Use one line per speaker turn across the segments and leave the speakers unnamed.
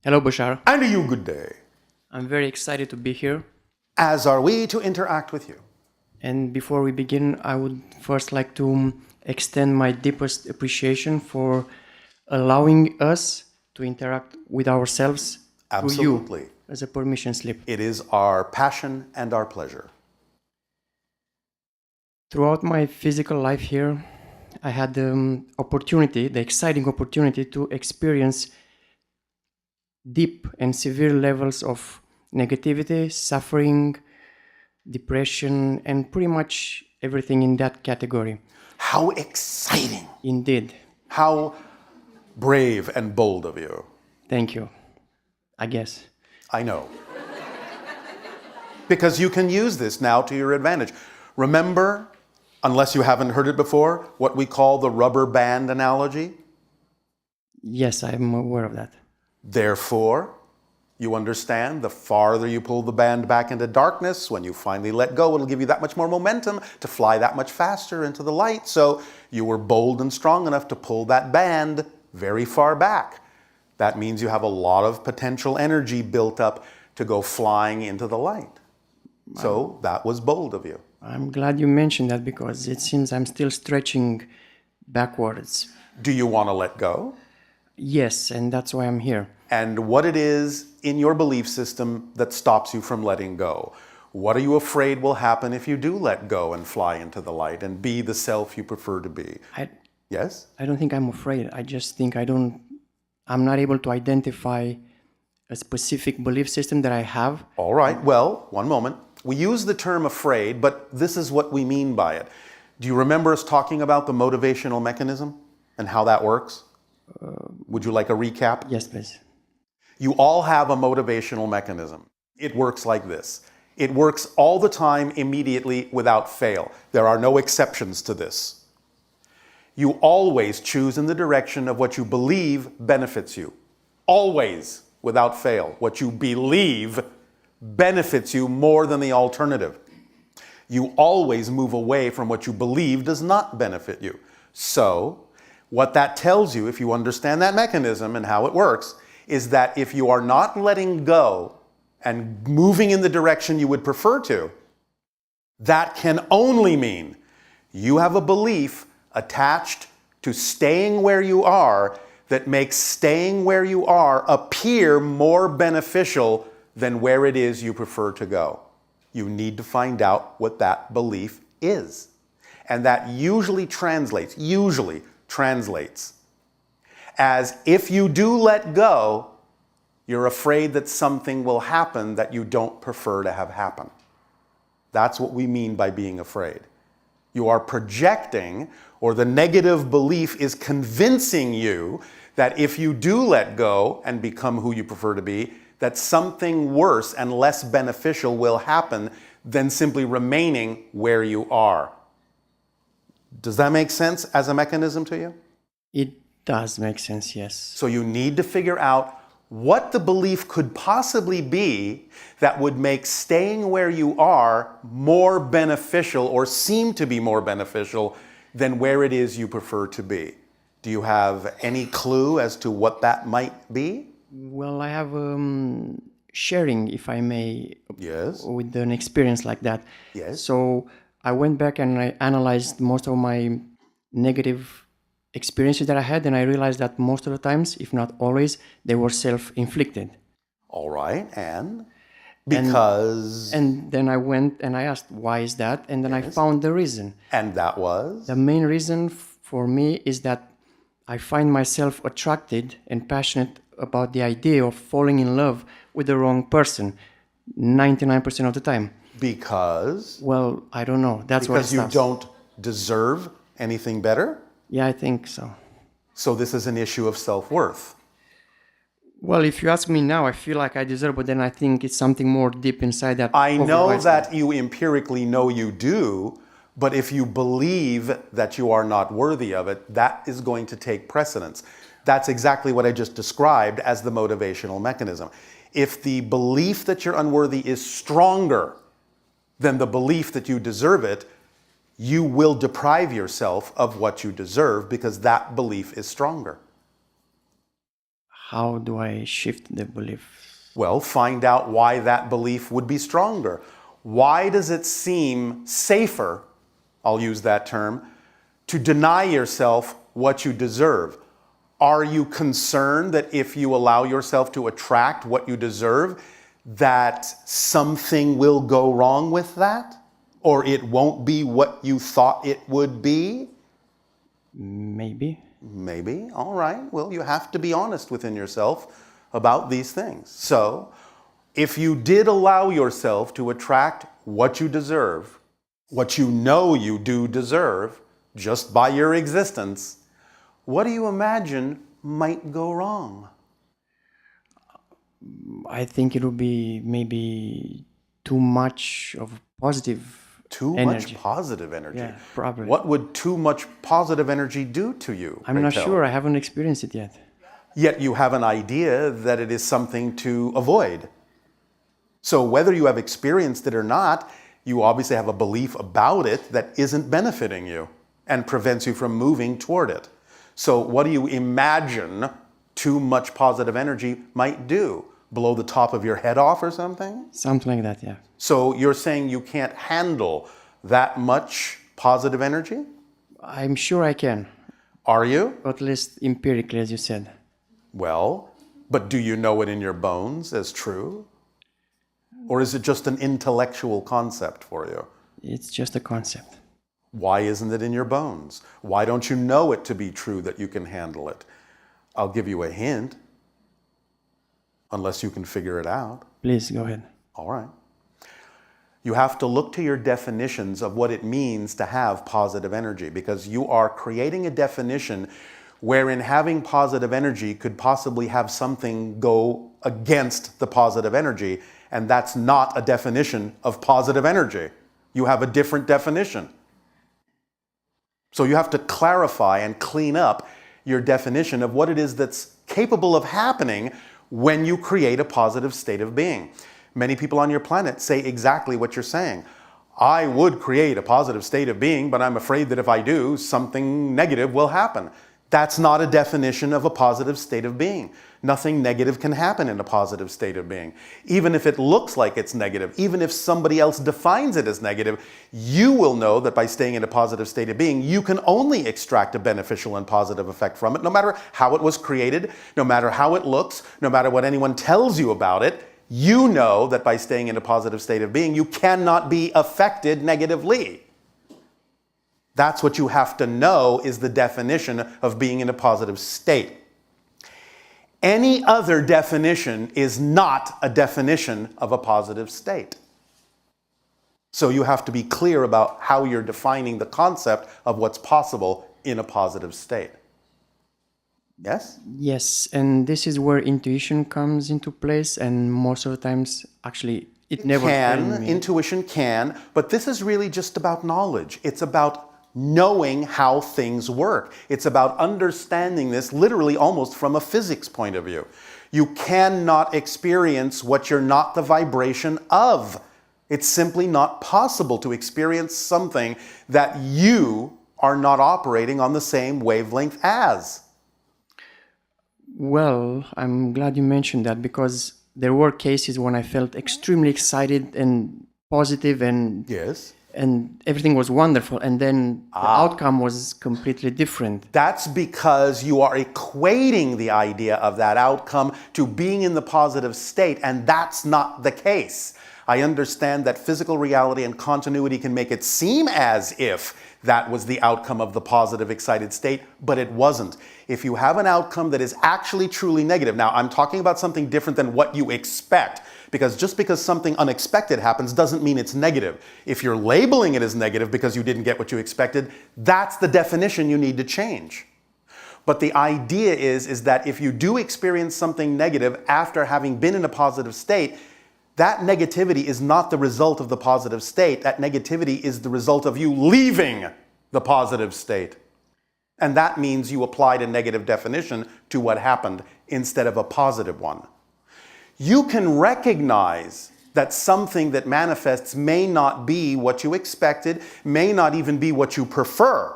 Hello, Bashar.
And to you, good day.
I'm very excited to be here.
As are we to interact with you.
And before we begin, I would first like to extend my deepest appreciation for allowing us to interact with ourselves through
Absolutely.
you as a permission slip.
It is our passion and our pleasure.
Throughout my physical life here, I had the exciting opportunity to experience deep and severe levels of negativity, suffering, depression, and pretty much everything in that category.
How exciting.
Indeed.
How brave and bold of you.
Thank you. I guess.
I know. Because you can use this now to your advantage. Remember, unless you haven't heard it before, what we call the rubber band analogy?
Yes, I'm aware of that.
Therefore, you understand, the farther you pull the band back into darkness, when you finally let go, it'll give you that much more momentum to fly that much faster into the light. So you were bold and strong enough to pull that band very far back. That means you have a lot of potential energy built up to go flying into the light. So that was bold of you.
I'm glad you mentioned that because it seems I'm still stretching backwards.
Do you want to let go?
Yes, and that's why I'm here.
And what it is in your belief system that stops you from letting go. What are you afraid will happen if you do let go and fly into the light and be the self you prefer to be? Yes?
I don't think I'm afraid. I just think I'm not able to identify a specific belief system that I have.
All right, well, one moment. We use the term afraid, but this is what we mean by it. Do you remember us talking about the motivational mechanism and how that works? Would you like a recap?
Yes, please.
You all have a motivational mechanism. It works like this. It works all the time, immediately, without fail. There are no exceptions to this. You always choose in the direction of what you believe benefits you. Always, without fail. What you believe benefits you more than the alternative. You always move away from what you believe does not benefit you. So, what that tells you, if you understand that mechanism and how it works, is that if you are not letting go and moving in the direction you would prefer to, that can only mean you have a belief attached to staying where you are that makes staying where you are appear more beneficial than where it is you prefer to go. You need to find out what that belief is. And that usually translates as if you do let go, you're afraid that something will happen that you don't prefer to have happen. That's what we mean by being afraid. You are projecting, or the negative belief is convincing you that if you do let go and become who you prefer to be, that something worse and less beneficial will happen than simply remaining where you are. Does that make sense as a mechanism to you?
It does make sense, yes.
So you need to figure out what the belief could possibly be that would make staying where you are more beneficial or seem to be more beneficial than where it is you prefer to be. Do you have any clue as to what that might be?
Well, I have sharing, if I may,
Yes.
with an experience like that.
Yes.
So I went back and I analyzed most of my negative experiences that I had, and I realized that most of the times, if not always, they were self-inflicted.
All right, and? Because?
And then I went and I asked, why is that? And then I found the reason.
And that was?
The main reason for me is that I find myself attracted and passionate about the idea of falling in love with the wrong person 99% of the time.
Because?
Well, I don't know. That's what
Because you don't deserve anything better?
Yeah, I think so.
So this is an issue of self-worth.
Well, if you ask me now, I feel like I deserve, but then I think it's something more deep inside that.
I know
overrides
that you empirically know you do, but if you believe that you are not worthy of it, that is going to take precedence. That's exactly what I just described as the motivational mechanism. If the belief that you're unworthy is stronger than the belief that you deserve it, you will deprive yourself of what you deserve because that belief is stronger.
How do I shift the belief?
Well, find out why that belief would be stronger. Why does it seem safer, I'll use that term, to deny yourself what you deserve? Are you concerned that if you allow yourself to attract what you deserve, that something will go wrong with that? Or it won't be what you thought it would be?
Maybe.
Maybe. All right. Well, you have to be honest within yourself about these things. So, if you did allow yourself to attract what you deserve, what you know you do deserve, just by your existence, what do you imagine might go wrong?
I think it would be maybe too much of positive
Too
energy.
much positive energy.
Yeah, probably.
What would too much positive energy do to you?
I'm not sure. I haven't experienced it yet.
Yet you have an idea that it is something to avoid. So whether you have experienced it or not, you obviously have a belief about it that isn't benefiting you and prevents you from moving toward it. So what do you imagine too much positive energy might do? Blow the top of your head off or something?
Something like that, yeah.
So you're saying you can't handle that much positive energy?
I'm sure I can,
Are you?
at least empirically, as you said.
Well, but do you know it in your bones as true? Or is it just an intellectual concept for you?
It's just a concept.
Why isn't it in your bones? Why don't you know it to be true that you can handle it? I'll give you a hint, unless you can figure it out.
Please go ahead.
All right. You have to look to your definitions of what it means to have positive energy, because you are creating a definition wherein having positive energy could possibly have something go against the positive energy, and that's not a definition of positive energy. You have a different definition. So you have to clarify and clean up your definition of what it is that's capable of happening when you create a positive state of being. Many people on your planet say exactly what you're saying. I would create a positive state of being, but I'm afraid that if I do, something negative will happen. That's not a definition of a positive state of being. Nothing negative can happen in a positive state of being. Even if it looks like it's negative, even if somebody else defines it as negative, you will know that by staying in a positive state of being, you can only extract a beneficial and positive effect from it, no matter how it was created, no matter how it looks, no matter what anyone tells you about it. You know that by staying in a positive state of being, you cannot be affected negatively. That's what you have to know is the definition of being in a positive state. Any other definition is not a definition of a positive state. So you have to be clear about how you're defining the concept of what's possible in a positive state. Yes?
Yes, and this is where intuition comes into place, and most of the times, actually, it never failed me.
Intuition can, but this is really just about knowledge. It's about knowing how things work. It's about understanding this literally almost from a physics point of view. You cannot experience what you're not the vibration of. It's simply not possible to experience something that you are not operating on the same wavelength as.
Well, I'm glad you mentioned that, because there were cases when I felt extremely excited and positive
Yes.
and everything was wonderful, and then the outcome was completely different.
That's because you are equating the idea of that outcome to being in the positive state, and that's not the case. I understand that physical reality and continuity can make it seem as if that was the outcome of the positive, excited state, but it wasn't. If you have an outcome that is actually truly negative, now I'm talking about something different than what you expect, because just because something unexpected happens doesn't mean it's negative. If you're labeling it as negative because you didn't get what you expected, that's the definition you need to change. But the idea is that if you do experience something negative after having been in a positive state, that negativity is not the result of the positive state. That negativity is the result of you leaving the positive state. And that means you applied a negative definition to what happened instead of a positive one. You can recognize that something that manifests may not be what you expected, may not even be what you prefer.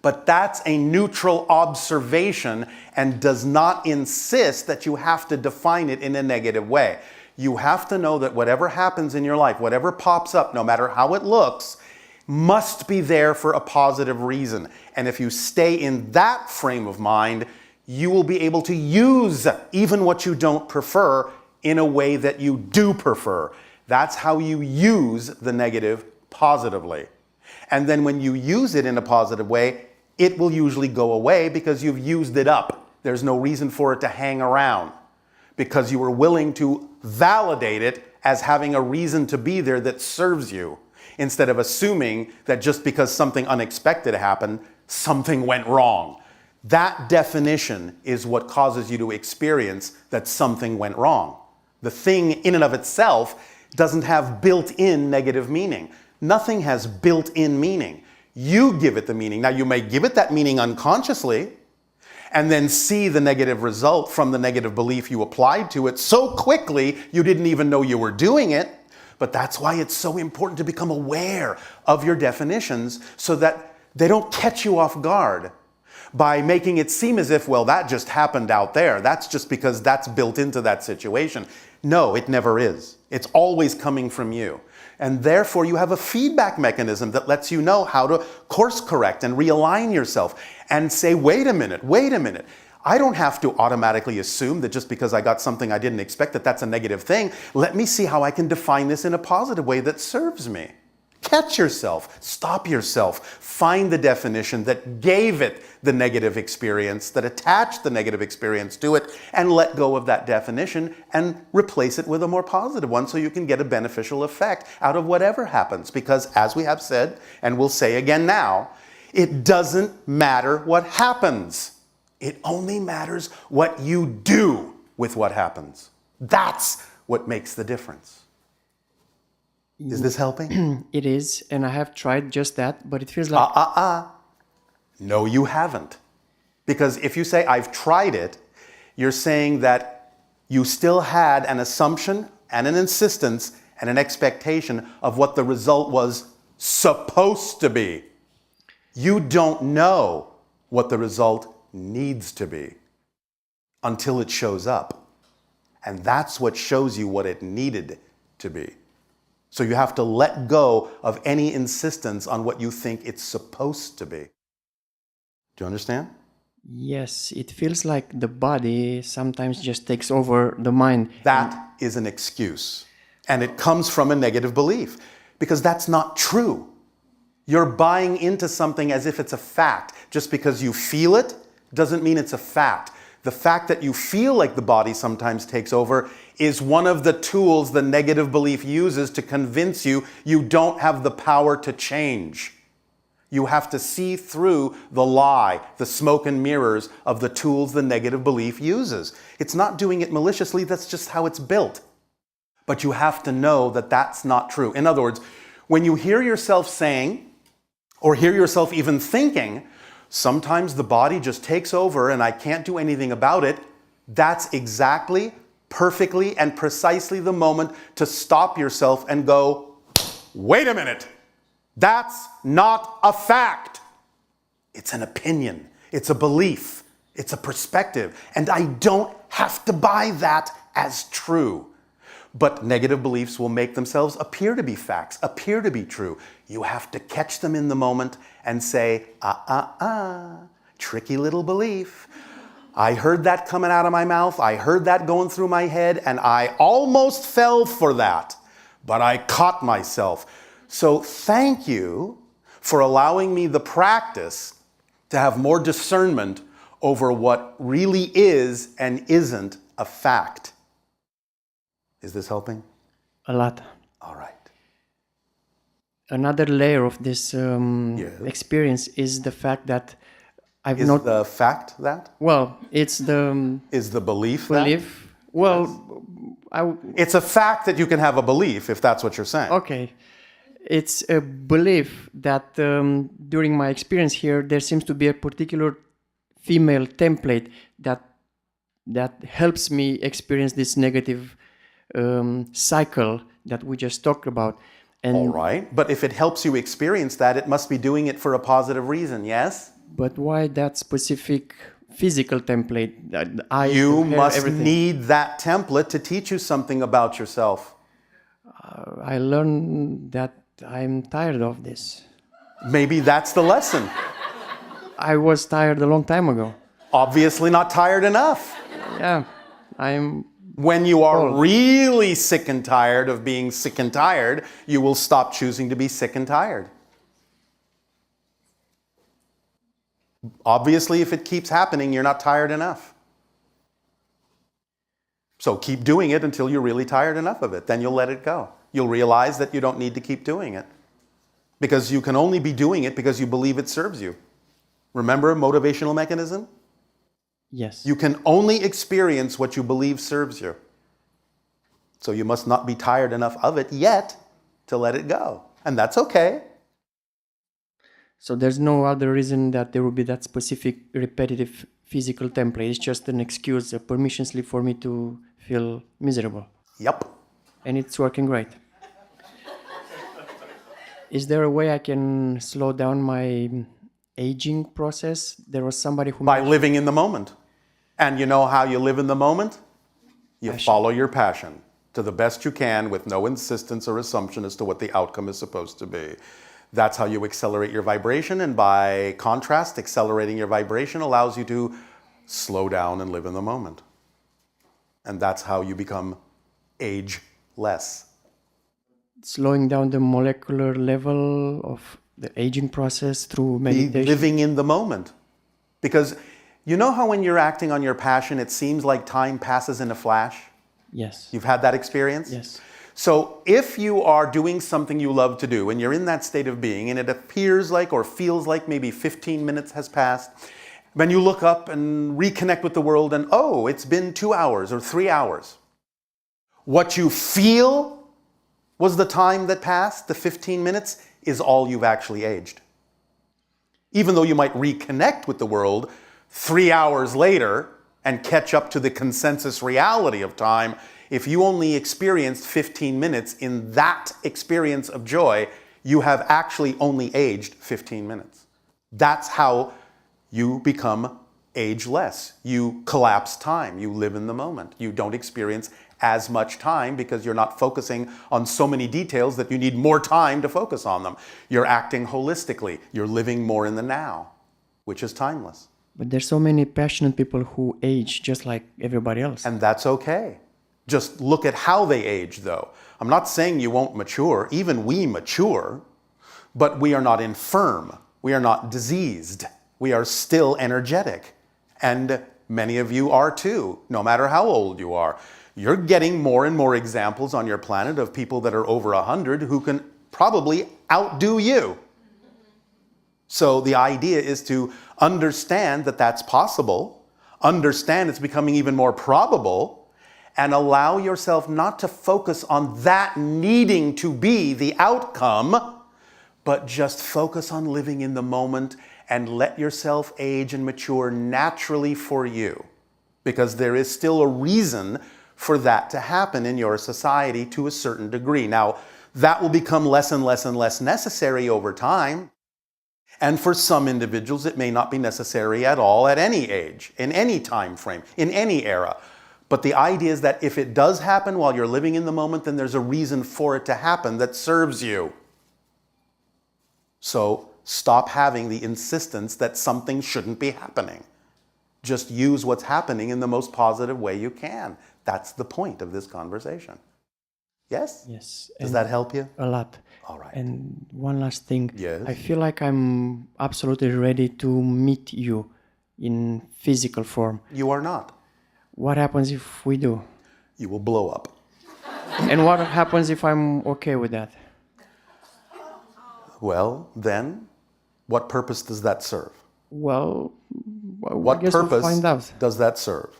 But that's a neutral observation and does not insist that you have to define it in a negative way. You have to know that whatever happens in your life, whatever pops up, no matter how it looks, must be there for a positive reason. And if you stay in that frame of mind, you will be able to use even what you don't prefer in a way that you do prefer. That's how you use the negative positively. And then when you use it in a positive way, it will usually go away because you've used it up. There's no reason for it to hang around because you were willing to validate it as having a reason to be there that serves you, instead of assuming that just because something unexpected happened, something went wrong. That definition is what causes you to experience that something went wrong. The thing in and of itself doesn't have built-in negative meaning. Nothing has built-in meaning. You give it the meaning. Now, you may give it that meaning unconsciously and then see the negative result from the negative belief you applied to it so quickly you didn't even know you were doing it. But that's why it's so important to become aware of your definitions so that they don't catch you off guard by making it seem as if, well, that just happened out there. That's just because that's built into that situation. No, it never is. It's always coming from you. And therefore, you have a feedback mechanism that lets you know how to course correct and realign yourself and say, wait a minute. I don't have to automatically assume that just because I got something I didn't expect that that's a negative thing. Let me see how I can define this in a positive way that serves me. Catch yourself, stop yourself, find the definition that gave it the negative experience, that attached the negative experience to it, and let go of that definition and replace it with a more positive one so you can get a beneficial effect out of whatever happens. Because as we have said, and we'll say again now, it doesn't matter what happens. It only matters what you do with what happens. That's what makes the difference. Is this helping?
It is, and I have tried just that, but it feels like...
No, you haven't. Because if you say, I've tried it, you're saying that you still had an assumption and an insistence and an expectation of what the result was supposed to be. You don't know what the result needs to be until it shows up. And that's what shows you what it needed to be. So you have to let go of any insistence on what you think it's supposed to be. Do you understand?
Yes, it feels like the body sometimes just takes over the mind.
That is an excuse. And it comes from a negative belief because that's not true. You're buying into something as if it's a fact. Just because you feel it doesn't mean it's a fact. The fact that you feel like the body sometimes takes over is one of the tools the negative belief uses to convince you you don't have the power to change. You have to see through the lie, the smoke and mirrors of the tools the negative belief uses. It's not doing it maliciously, that's just how it's built. But you have to know that that's not true. In other words, when you hear yourself saying, or hear yourself even thinking, sometimes the body just takes over and I can't do anything about it, that's exactly, perfectly, and precisely the moment to stop yourself and go, wait a minute, that's not a fact. It's an opinion, it's a belief, it's a perspective, and I don't have to buy that as true. But negative beliefs will make themselves appear to be facts, appear to be true. You have to catch them in the moment and say, tricky little belief. I heard that coming out of my mouth, I heard that going through my head, and I almost fell for that, but I caught myself. So thank you for allowing me the practice to have more discernment over what really is and isn't a fact. Is this helping?
A lot.
All right.
Another layer of this experience is the fact that I've not...
Is the fact that?
Well, it's the...
Is the belief
belief? Well,
It's a fact that you can have a belief, if that's what you're saying.
Okay. It's a belief that during my experience here, there seems to be a particular female template that helps me experience this negative cycle that we just talked about. And
all right. But if it helps you experience that, it must be doing it for a positive reason, yes?
But why that specific physical template? The eyes,
You
the hair,
must
everything.
need that template to teach you something about yourself.
I learned that I'm tired of this.
Maybe that's the lesson.
I was tired a long time ago.
Obviously not tired enough.
Yeah, I'm.
When you are
Old.
really sick and tired of being sick and tired, you will stop choosing to be sick and tired. Obviously, if it keeps happening, you're not tired enough. So keep doing it until you're really tired enough of it. Then you'll let it go. You'll realize that you don't need to keep doing it. Because you can only be doing it because you believe it serves you. Remember motivational mechanism?
Yes.
You can only experience what you believe serves you. So you must not be tired enough of it yet to let it go. And that's okay.
So there's no other reason that there will be that specific repetitive physical template. It's just an excuse, a permission slip for me to feel miserable.
Yep.
And it's working great. Is there a way I can slow down my aging process? There was somebody who...
By living in the moment. And you know how you live in the moment? You follow your passion to the best you can with no insistence or assumption as to what the outcome is supposed to be. That's how you accelerate your vibration, and by contrast, accelerating your vibration allows you to slow down and live in the moment. And that's how you become ageless.
Slowing down the molecular level of the aging process through
Be
meditation.
living in the moment. Because you know how when you're acting on your passion, it seems like time passes in a flash?
Yes.
You've had that experience?
Yes.
So if you are doing something you love to do and you're in that state of being and it appears like or feels like maybe 15 minutes has passed, then you look up and reconnect with the world and oh, it's been 2 hours or 3 hours. What you feel was the time that passed, the 15 minutes, is all you've actually aged. Even though you might reconnect with the world 3 hours later and catch up to the consensus reality of time, if you only experienced 15 minutes in that experience of joy, you have actually only aged 15 minutes. That's how you become ageless. You collapse time. You live in the moment. You don't experience as much time because you're not focusing on so many details that you need more time to focus on them. You're acting holistically. You're living more in the now, which is timeless.
But there's so many passionate people who age just like everybody else.
And that's okay. Just look at how they age, though. I'm not saying you won't mature. Even we mature, but we are not infirm. We are not diseased. We are still energetic. And many of you are too, no matter how old you are. You're getting more and more examples on your planet of people that are over 100 who can probably outdo you. So the idea is to understand that that's possible, understand it's becoming even more probable, and allow yourself not to focus on that needing to be the outcome, but just focus on living in the moment and let yourself age and mature naturally for you. Because there is still a reason for that to happen in your society to a certain degree. Now, that will become less and less and less necessary over time. And for some individuals, it may not be necessary at all at any age, in any time frame, in any era. But the idea is that if it does happen while you're living in the moment, then there's a reason for it to happen that serves you. So stop having the insistence that something shouldn't be happening. Just use what's happening in the most positive way you can. That's the point of this conversation. Yes?
Yes.
Does that help you?
A lot.
All right.
And one last thing.
Yes?
I feel like I'm absolutely ready to meet you in physical form.
You are not.
What happens if we do?
You will blow up.
And what happens if I'm okay with that?
Well, then, what purpose does that serve?
Well, I
What
guess we'll
purpose
find out.
does that serve?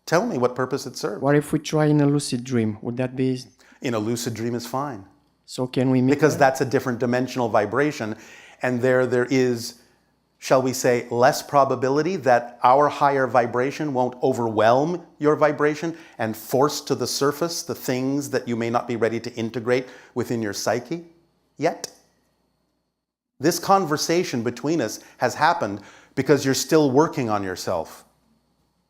Tell me what purpose it serves.
What if we try in a lucid dream? Would that be...
In a lucid dream is fine.
So can we meet
Because
there?
that's a different dimensional vibration. And there is, shall we say, less probability that our higher vibration won't overwhelm your vibration and force to the surface the things that you may not be ready to integrate within your psyche yet. This conversation between us has happened because you're still working on yourself.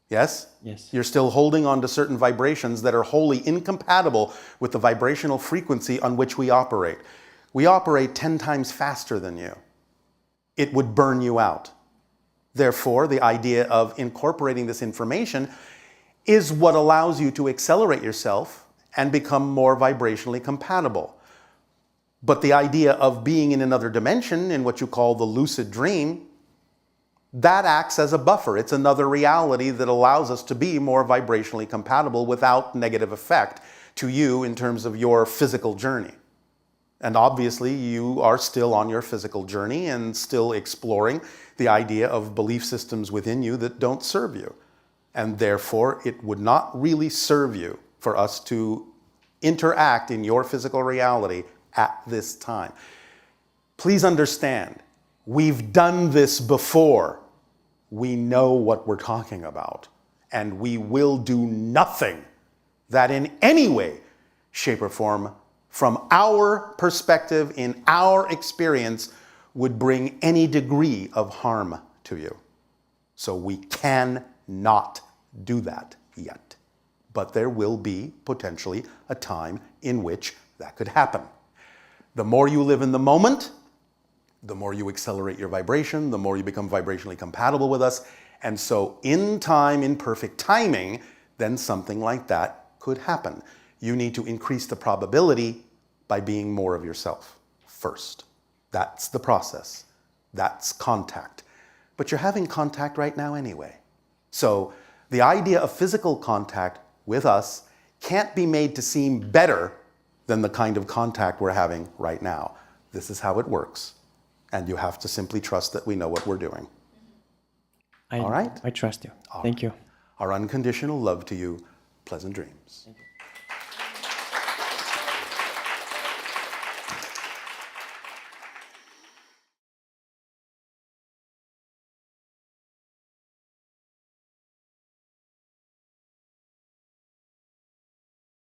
Yes?
Yes.
You're still holding on to certain vibrations that are wholly incompatible with the vibrational frequency on which we operate. We operate 10 times faster than you. It would burn you out. Therefore, the idea of incorporating this information is what allows you to accelerate yourself and become more vibrationally compatible. But the idea of being in another dimension, in what you call the lucid dream, that acts as a buffer. It's another reality that allows us to be more vibrationally compatible without negative effect to you in terms of your physical journey. And obviously, you are still on your physical journey and still exploring the idea of belief systems within you that don't serve you. And therefore, it would not really serve you for us to interact in your physical reality at this time. Please understand, we've done this before. We know what we're talking about. And we will do nothing that in any way, shape, or form, from our perspective, in our experience, would bring any degree of harm to you. So we cannot do that yet. But there will be potentially a time in which that could happen. The more you live in the moment, the more you accelerate your vibration, the more you become vibrationally compatible with us. And so in time, in perfect timing, then something like that could happen. You need to increase the probability by being more of yourself first. That's the process. That's contact. But you're having contact right now anyway. So the idea of physical contact with us can't be made to seem better than the kind of contact we're having right now. This is how it works. And you have to simply trust that we know what we're doing. All right?
I trust you. Thank you.
Our unconditional love to you. Pleasant dreams.
Thank you.